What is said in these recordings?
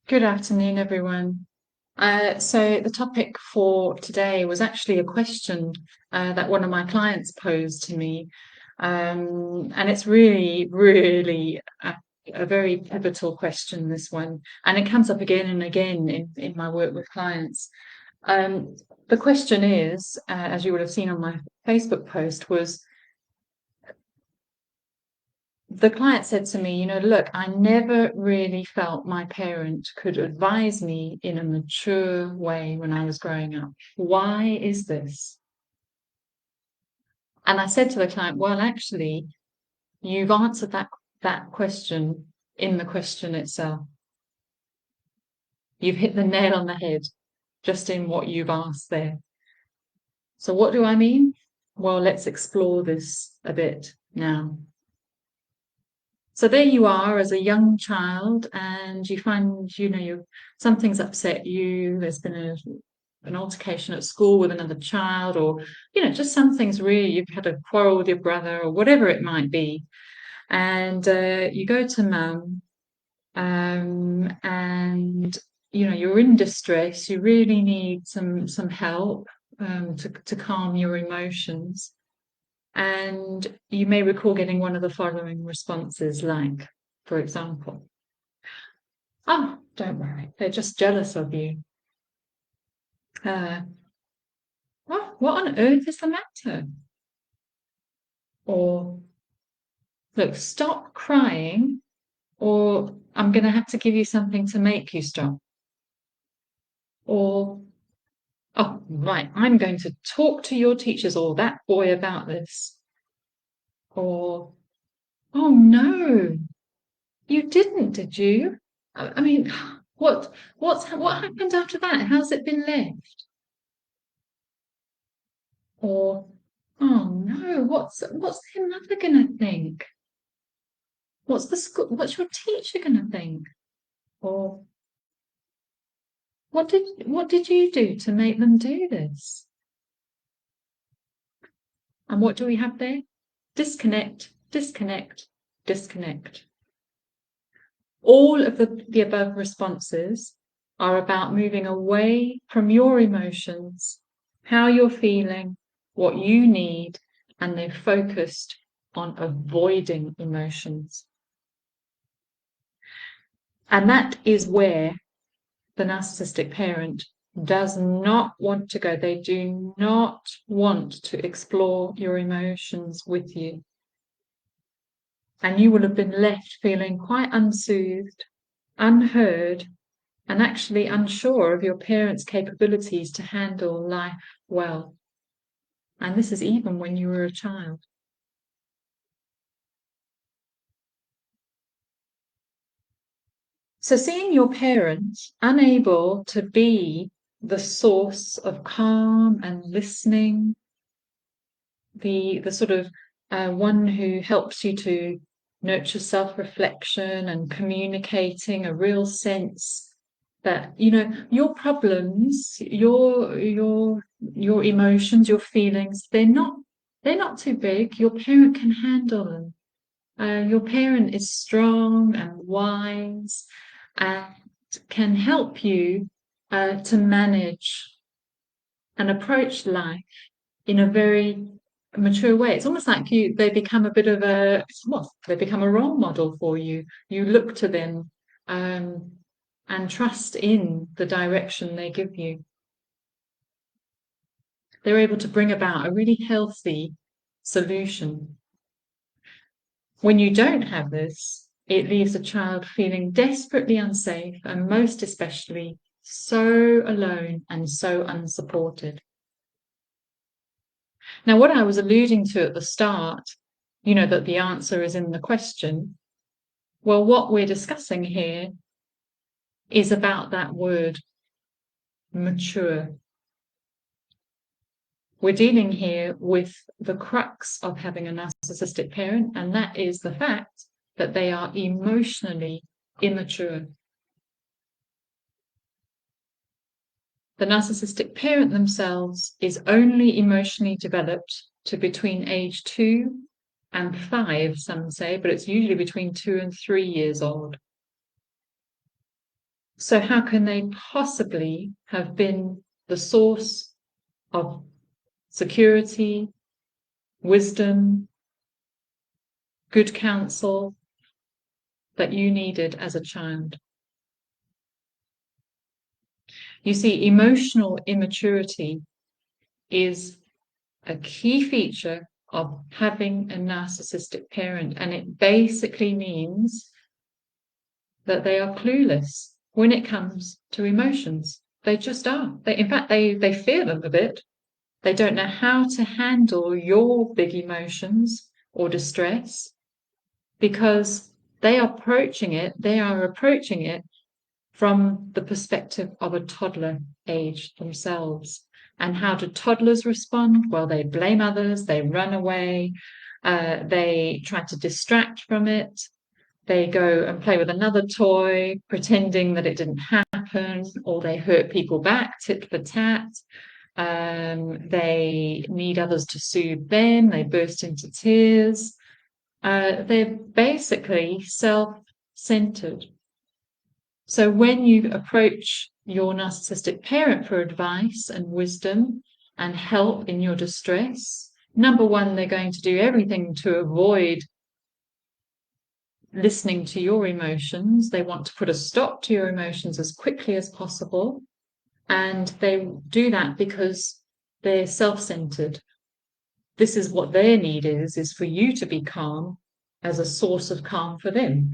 Good afternoon, everyone. So the topic for today was actually a question that one of my clients posed to me. And it's really a very pivotal question, this one. And it comes up again and again in my work with clients. Um, the question is, as you would have seen on my Facebook post, was the client said to me, look, I never really felt my parent could advise me in a mature way when I was growing up. Why is this? And I said to the client, well, actually, you've answered that question in the question itself. You've hit the nail on the head just in what you've asked there. So what do I mean? Well, let's explore this a bit now. So there you are as a young child, and you find, something's upset you. There's been an altercation at school with another child, or, just something's really, you've had a quarrel with your brother, or whatever it might be. And you go to mum, and, you're in distress. You really need some help to calm your emotions. And you may recall getting one of the following responses, like, for example, oh, don't worry, they're just jealous of you. Oh, what on earth is the matter? Or, look, stop crying, or I'm going to have to give you something to make you stop. Or, oh, right, I'm going to talk to your teachers or that boy about this. Or, oh no, you didn't, did you? I mean, what happened after that? How's it been left? Or, oh no, what's their mother gonna think? What's your teacher gonna think? Or what did you do to make them do this? And what do we have there? Disconnect, disconnect, disconnect. All of the above responses are about moving away from your emotions, how you're feeling, what you need, and they're focused on avoiding emotions. And that is where the narcissistic parent does not want to go. They do not want to explore your emotions with you. And you will have been left feeling quite unsoothed, unheard, and actually unsure of your parents' capabilities to handle life well. And this is even when you were a child. So seeing your parents unable to be the source of calm and listening, the sort of one who helps you to nurture self-reflection and communicating a real sense that your problems, your emotions, your feelings, they're not too big. Your parent can handle them. Your parent is strong and wise and can help you to manage and approach life in a very mature way. It's almost like they become a bit of they become a role model for you. You look to them and trust in the direction they give you. They're able to bring about a really healthy solution. When you don't have this, it leaves a child feeling desperately unsafe and most especially so alone and so unsupported. Now, what I was alluding to at the start, that the answer is in the question. Well, what we're discussing here is about that word, mature. We're dealing here with the crux of having a narcissistic parent, and that is the fact that they are emotionally immature. The narcissistic parent themselves is only emotionally developed to between age 2 and 5, some say, but it's usually between 2 and 3 years old. So how can they possibly have been the source of security, wisdom, good counsel that you needed as a child? You see, emotional immaturity is a key feature of having a narcissistic parent, and it basically means that they are clueless when it comes to emotions. They just are. In fact, they fear them a bit. They don't know how to handle your big emotions or distress because they are approaching it from the perspective of a toddler age themselves. And how do toddlers respond? Well, they blame others, they run away, they try to distract from it, they go and play with another toy, pretending that it didn't happen, or they hurt people back, tit for tat. They need others to soothe them, they burst into tears. They're basically self-centered. So when you approach your narcissistic parent for advice and wisdom and help in your distress, number one, they're going to do everything to avoid listening to your emotions. They want to put a stop to your emotions as quickly as possible. And they do that because they're self-centered. This is what their need is for you to be calm as a source of calm for them.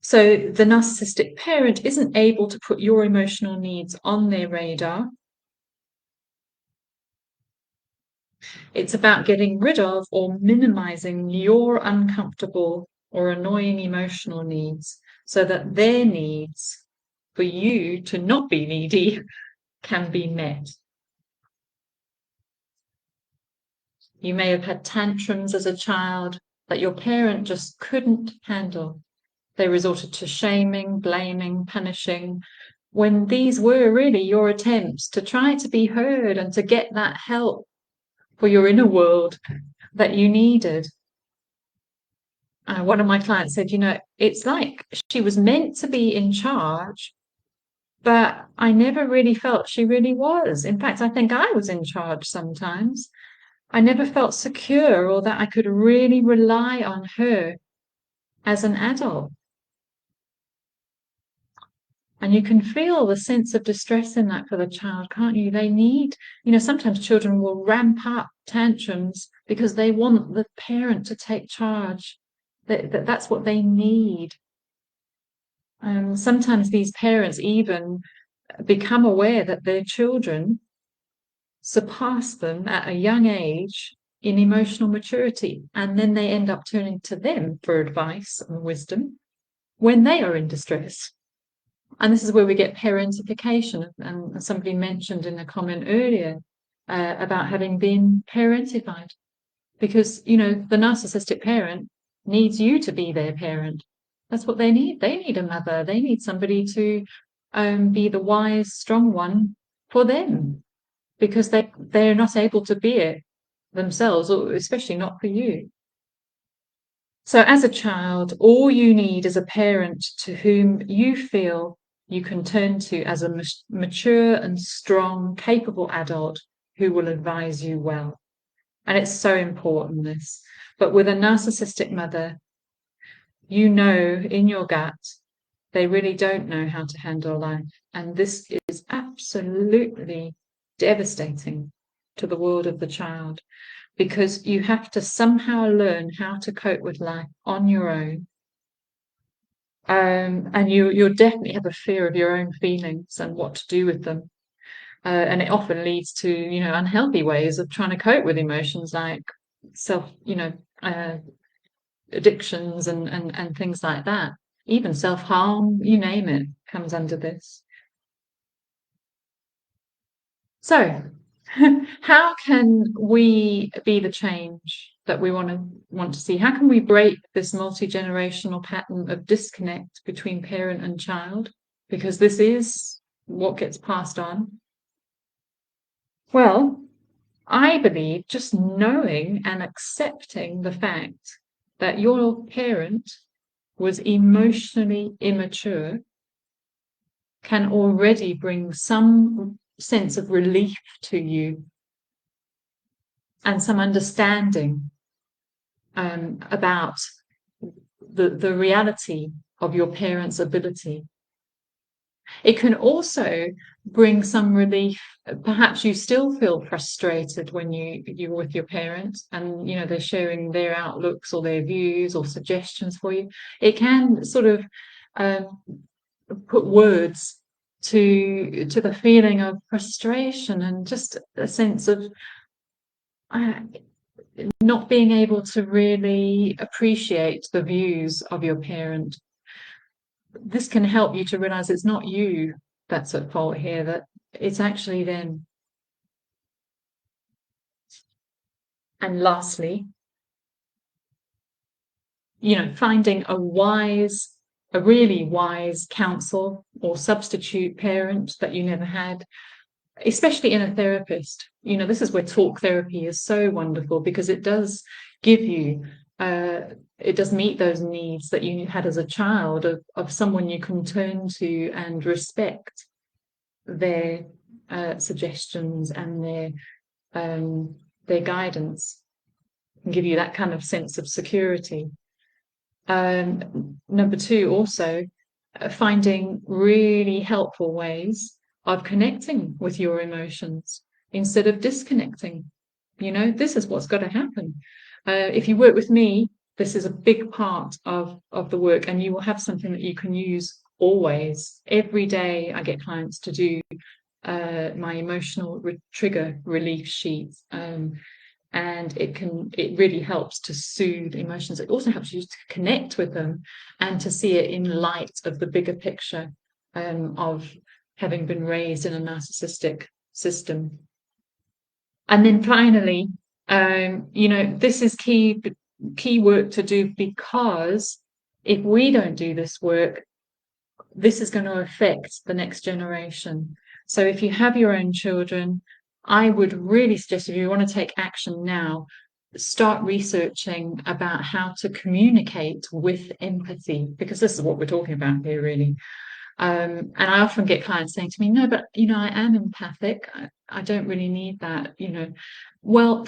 So the narcissistic parent isn't able to put your emotional needs on their radar. It's about getting rid of or minimizing your uncomfortable or annoying emotional needs so that their needs for you to not be needy can be met. You may have had tantrums as a child that your parent just couldn't handle. They resorted to shaming, blaming, punishing, when these were really your attempts to try to be heard and to get that help for your inner world that you needed. One of my clients said, it's like she was meant to be in charge, but I never really felt she really was. In fact, I think I was in charge sometimes. I never felt secure or that I could really rely on her as an adult. And you can feel the sense of distress in that for the child, can't you? They need, sometimes children will ramp up tantrums because they want the parent to take charge. That's what they need. Sometimes these parents even become aware that their children surpass them at a young age in emotional maturity, and then they end up turning to them for advice and wisdom when they are in distress. And this is where we get parentification. And somebody mentioned in a comment earlier about having been parentified, because the narcissistic parent needs you to be their parent. That's what they need. They need a mother. They need somebody to be the wise, strong one for them, because they're not able to be it themselves, or especially not for you. So as a child, all you need is a parent to whom you feel you can turn to as a mature and strong, capable adult who will advise you well. And it's so important, this. But with a narcissistic mother, you know in your gut they really don't know how to handle life. And this is absolutely devastating to the world of the child, because you have to somehow learn how to cope with life on your own. And you'll definitely have a fear of your own feelings and what to do with them. And it often leads to, unhealthy ways of trying to cope with emotions like addictions and things like that. Even self-harm, you name it, comes under this. So, how can we be the change that we want to see? How can we break this multi-generational pattern of disconnect between parent and child? Because this is what gets passed on. Well, I believe just knowing and accepting the fact that your parent was emotionally immature can already bring some sense of relief to you and some understanding about the reality of your parents' ability. It can also bring some relief. Perhaps you still feel frustrated when you're with your parents and they're sharing their outlooks or their views or suggestions for you. It can sort of put words to the feeling of frustration and just a sense of not being able to really appreciate the views of your parent. This can help you to realize it's not you that's at fault here, that it's actually them. And lastly, finding a really wise counsel or substitute parent that you never had, especially in a therapist. This is where talk therapy is so wonderful, because it does give you it does meet those needs that you had as a child of someone you can turn to and respect their suggestions and their guidance, and give you that kind of sense of security. Number two, also finding really helpful ways of connecting with your emotions instead of disconnecting. This is what's got to happen. If you work with me, this is a big part of the work, and you will have something that you can use always. Every day I get clients to do my emotional trigger relief sheet, and it really helps to soothe emotions. It also helps you to connect with them and to see it in light of the bigger picture of having been raised in a narcissistic system. And then finally, this is key work to do, because if we don't do this work, this is going to affect the next generation. So if you have your own children, I would really suggest, if you want to take action now, start researching about how to communicate with empathy, because this is what we're talking about here, really. And I often get clients saying to me, no, but I am empathic. I don't really need that. Well,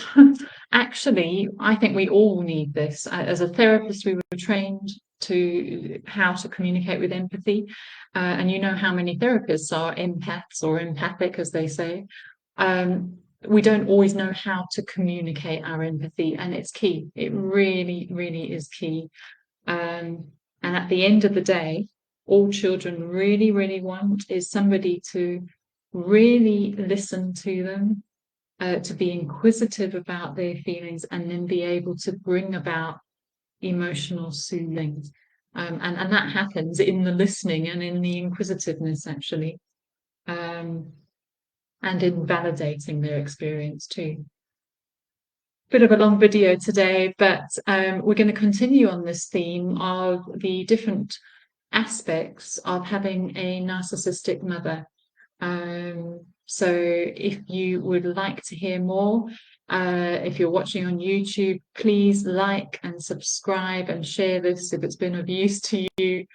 actually, I think we all need this. As a therapist, we were trained to how to communicate with empathy, and how many therapists are empaths or empathic, as they say. We don't always know how to communicate our empathy, and it's key. It really, really is key. And at the end of the day, all children really, really want is somebody to really listen to them, to be inquisitive about their feelings, and then be able to bring about emotional soothing. And that happens in the listening and in the inquisitiveness, actually, and in validating their experience too. Bit of a long video today, but we're going to continue on this theme of the different aspects of having a narcissistic mother. So if you would like to hear more, if you're watching on YouTube, please like and subscribe and share this if it's been of use to you.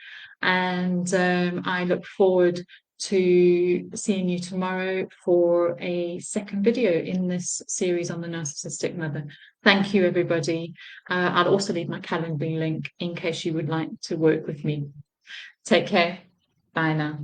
And I look forward to seeing you tomorrow for a second video in this series on the narcissistic mother. Thank you, everybody. I'll also leave my Calendly link in case you would like to work with me. Take care. Bye now.